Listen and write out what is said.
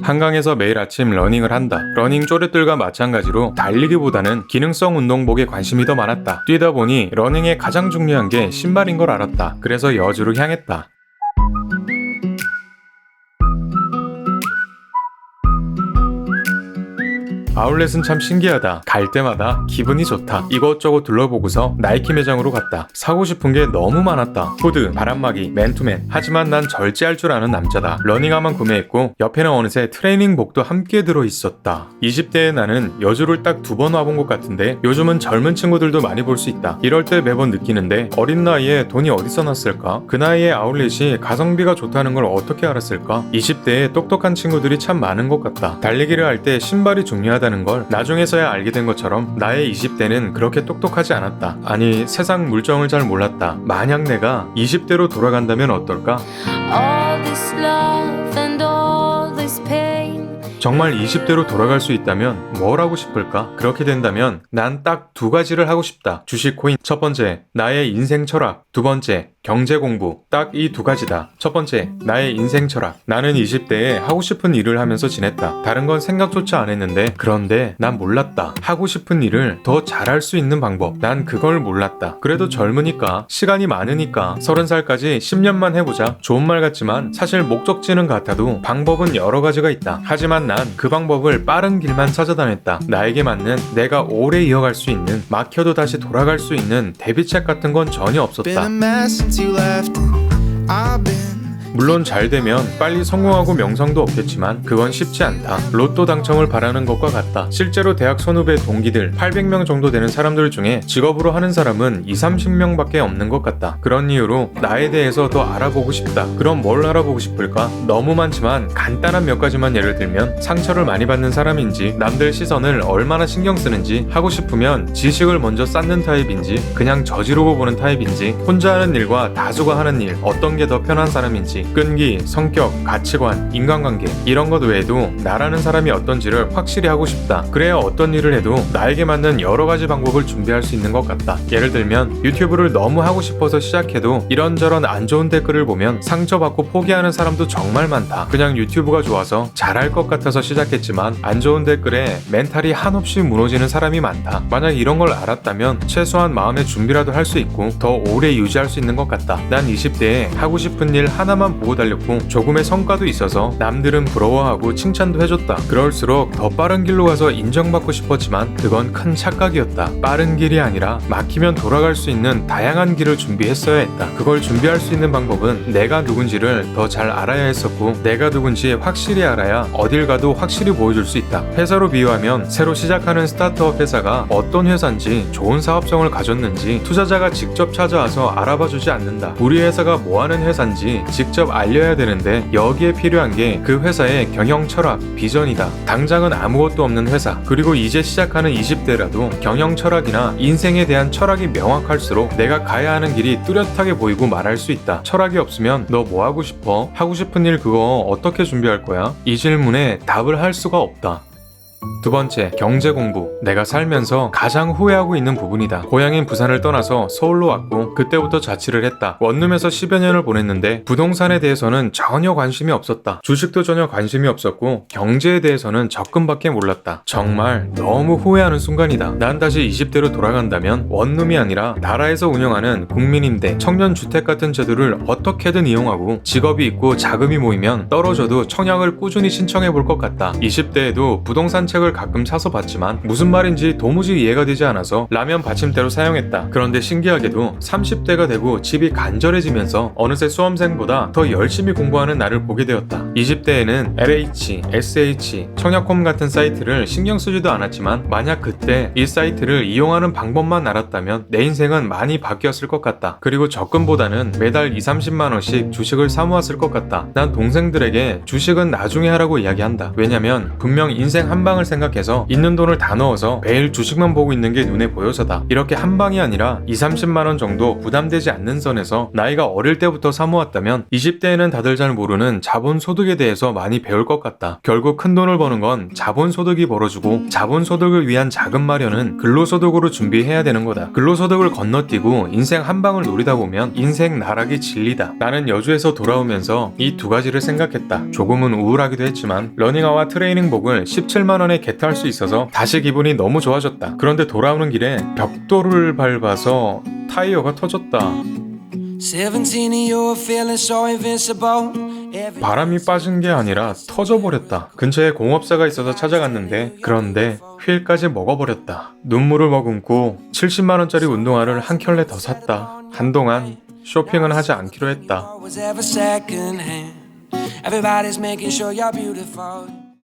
한강에서 매일 아침 러닝을 한다. 러닝 쪼렛들과 마찬가지로 달리기보다는 기능성 운동복에 관심이 더 많았다. 뛰다 보니 러닝의 가장 중요한 게 신발인 걸 알았다. 그래서 여주를 향했다. 아울렛은 참 신기하다. 갈 때마다 기분이 좋다. 이것저것 둘러보고서 나이키 매장으로 갔다. 사고 싶은 게 너무 많았다. 후드, 바람막이, 맨투맨. 하지만 난 절제할 줄 아는 남자다. 러닝화만 구매했고 옆에는 어느새 트레이닝복도 함께 들어있었다. 20대의 나는 여주를 딱 2번 와본 것 같은데 요즘은 젊은 친구들도 많이 볼 수 있다. 이럴 때 매번 느끼는데 어린 나이에 돈이 어디서 났을까? 그 나이에 아울렛이 가성비가 좋다는 걸 어떻게 알았을까? 20대에 똑똑한 친구들이 참 많은 것 같다. 달리기를 할 때 신발이 중요하다 다는 걸 나중에서야 알게 된 것처럼 나의 20대는 그렇게 똑똑하지 않았다. 아니 세상 물정을 잘 몰랐다. 만약 내가 20대로 돌아간다면 어떨까? 정말 20대로 돌아갈 수 있다면 뭘 하고 싶을까? 그렇게 된다면 난 딱 2가지를 하고 싶다. 주식 코인. 첫 번째, 나의 인생 철학. 2번째, 경제 공부. 딱 이 2가지다. 첫 번째, 나의 인생 철학. 나는 20대에 하고 싶은 일을 하면서 지냈다. 다른 건 생각조차 안 했는데 그런데 난 몰랐다. 하고 싶은 일을 더 잘할 수 있는 방법. 난 그걸 몰랐다. 그래도 젊으니까 시간이 많으니까 30살까지 10년만 해보자. 좋은 말 같지만 사실 목적지는 같아도 방법은 여러 가지가 있다. 하지만 난 그 방법을 빠른 길만 찾아다녔다. 나에게 맞는, 내가 오래 이어갈 수 있는, 막혀도 다시 돌아갈 수 있는 대비책 같은 건 전혀 없었다. 물론 잘 되면 빨리 성공하고 명성도 없겠지만 그건 쉽지 않다. 로또 당첨을 바라는 것과 같다. 실제로 대학 선후배 동기들 800명 정도 되는 사람들 중에 직업으로 하는 사람은 20-30명밖에 없는 것 같다. 그런 이유로 나에 대해서 더 알아보고 싶다. 그럼 뭘 알아보고 싶을까? 너무 많지만 간단한 몇 가지만 예를 들면 상처를 많이 받는 사람인지, 남들 시선을 얼마나 신경 쓰는지, 하고 싶으면 지식을 먼저 쌓는 타입인지, 그냥 저지르고 보는 타입인지, 혼자 하는 일과 다수가 하는 일 어떤 게 더 편한 사람인지, 끈기, 성격, 가치관, 인간관계 이런 것 외에도 나라는 사람이 어떤지를 확실히 하고 싶다. 그래야 어떤 일을 해도 나에게 맞는 여러 가지 방법을 준비할 수 있는 것 같다. 예를 들면 유튜브를 너무 하고 싶어서 시작해도 이런저런 안 좋은 댓글을 보면 상처받고 포기하는 사람도 정말 많다. 그냥 유튜브가 좋아서 잘할 것 같아서 시작했지만 안 좋은 댓글에 멘탈이 한없이 무너지는 사람이 많다. 만약 이런 걸 알았다면 최소한 마음의 준비라도 할 수 있고 더 오래 유지할 수 있는 것 같다. 난 20대에 하고 싶은 일 하나만 보고 달렸고 조금의 성과도 있어서 남들은 부러워하고 칭찬도 해줬다. 그럴수록 더 빠른 길로 가서 인정받고 싶었지만 그건 큰 착각이었다. 빠른 길이 아니라 막히면 돌아갈 수 있는 다양한 길을 준비했어야 했다. 그걸 준비할 수 있는 방법은 내가 누군지를 더 잘 알아야 했었고 내가 누군지 확실히 알아야 어딜 가도 확실히 보여줄 수 있다. 회사로 비유하면 새로 시작하는 스타트업 회사가 어떤 회사인지, 좋은 사업성을 가졌는지 투자자가 직접 찾아와서 알아봐주지 않는다. 우리 회사가 뭐하는 회사인지 직접 알려야 되는데 여기에 필요한 게 그 회사의 경영 철학, 비전이다. 당장은 아무것도 없는 회사, 그리고 이제 시작하는 20대라도 경영 철학이나 인생에 대한 철학이 명확할수록 내가 가야 하는 길이 뚜렷하게 보이고 말할 수 있다. 철학이 없으면 너 뭐 하고 싶어? 하고 싶은 일 그거 어떻게 준비할 거야? 이 질문에 답을 할 수가 없다. 2번째, 경제 공부. 내가 살면서 가장 후회하고 있는 부분이다. 고향인 부산을 떠나서 서울로 왔고 그때부터 자취를 했다. 원룸에서 10여 년을 보냈는데 부동산에 대해서는 전혀 관심이 없었다. 주식도 전혀 관심이 없었고 경제에 대해서는 적금밖에 몰랐다. 정말 너무 후회하는 순간이다. 난 다시 20대로 돌아간다면 원룸이 아니라 나라에서 운영하는 국민임대, 청년주택 같은 제도를 어떻게든 이용하고 직업이 있고 자금이 모이면 떨어져도 청약을 꾸준히 신청해 볼 것 같다. 20대에도 부동산 책을 가끔 사서 봤지만 무슨 말인지 도무지 이해가 되지 않아서 라면 받침대로 사용했다. 그런데 신기하게도 30대가 되고 집이 간절해지면서 어느새 수험생보다 더 열심히 공부하는 나를 보게 되었다. 20대에는 LH, SH, 청약홈 같은 사이트를 신경 쓰지도 않았지만 만약 그때 이 사이트를 이용하는 방법만 알았다면 내 인생은 많이 바뀌었을 것 같다. 그리고 적금보다는 매달 20-30만원씩 주식을 사모았을 것 같다. 난 동생들에게 주식은 나중에 하라고 이야기한다. 왜냐면 분명 인생 한 방을 생각 생각해서 있는 돈을 다 넣어서 매일 주식만 보고 있는 게 눈에 보여서다. 이렇게 한 방이 아니라 2-30만원 정도 부담되지 않는 선에서 나이가 어릴 때부터 사모았다면 20대에는 다들 잘 모르는 자본소득에 대해서 많이 배울 것 같다. 결국 큰 돈을 버는 건 자본소득이 벌어주고 자본소득을 위한 자금 마련은 근로소득으로 준비해야 되는 거다. 근로소득을 건너뛰고 인생 한 방을 노리다 보면 인생 나락이 진리다. 나는 여주에서 돌아오면서 이 두 가지를 생각했다. 조금은 우울하기도 했지만 러닝화와 트레이닝복을 17만원에 게트할 수 있어서 다시 기분이 너무 좋아졌다. 그런데 돌아오는 길에 벽돌을 밟아서 타이어가 터졌다. 바람이 빠진 게 아니라 터져버렸다. 근처에 공업사가 있어서 찾아갔는데 그런데 휠까지 먹어버렸다. 눈물을 머금고 70만원짜리 운동화를 한 켤레 더 샀다. 한동안 쇼핑은 하지 않기로 했다. Everybody's making sure you're beautiful.